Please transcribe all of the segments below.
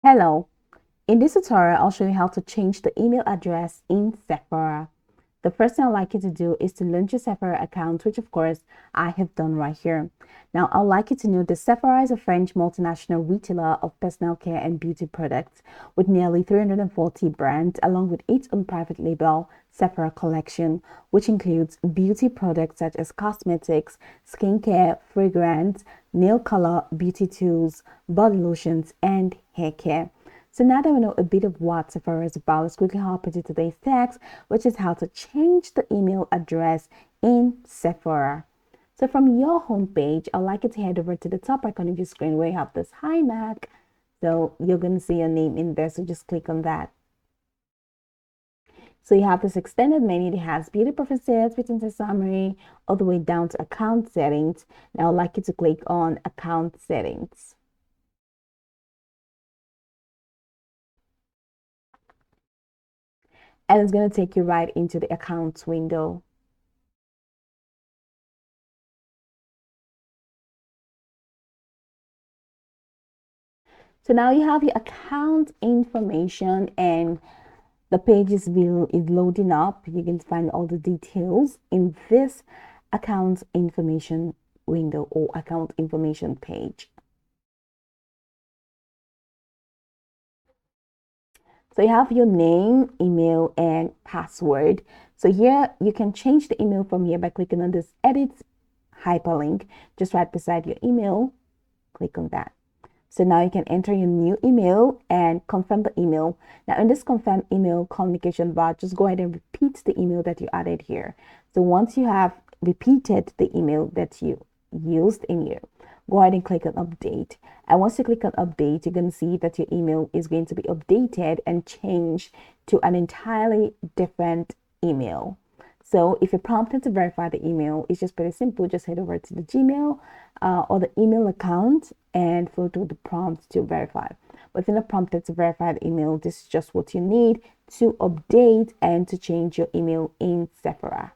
Hello, in this tutorial, I'll show you how to change the email address in Sephora. The first thing I'd like you to do is to launch your Sephora account, which of course I have done right here. Now, I'd like you to know that Sephora is a French multinational retailer of personal care and beauty products with nearly 340 brands, along with its own private label, Sephora Collection, which includes beauty products such as cosmetics, skincare, fragrance, nail color, beauty tools, body lotions, and hair care. So now that we know a bit of what Sephora is about, let's quickly hop into today's text, which is how to change the email address in Sephora. So from your homepage, I'd like you to head over to the top right corner of your screen where you have this Hi Mac. So you're going to see your name in there, so just click on that. So you have this extended menu that has beauty preferences, written summary, all the way down to account settings. Now I'd like you to click on account settings. And it's going to take you right into the accounts window. So now you have your account information and the page is loading up. You can find all the details in this account information window or account information page. So you have your name, email, and password. So here you can change the email from here by clicking on this edit hyperlink just right beside your email. Click on that. So now you can enter your new email and confirm the email. Now in this confirm email communication bar, just go ahead and repeat the email that you added here. So once you have repeated the email that you used in here, go ahead and click on update. And once you click on update, you're going to see that your email is going to be updated and changed to an entirely different email. So if you're prompted to verify the email, it's just pretty simple. Just head over to the Gmail or the email account and follow the prompt to verify. But if you're not prompted to verify the email, this is just what you need to update and to change your email in Sephora.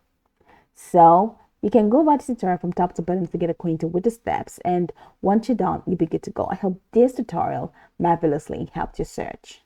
So you can go about the tutorial from top to bottom to get acquainted with the steps. And once you're done, you'll be good to go. I hope this tutorial marvelously helped your search.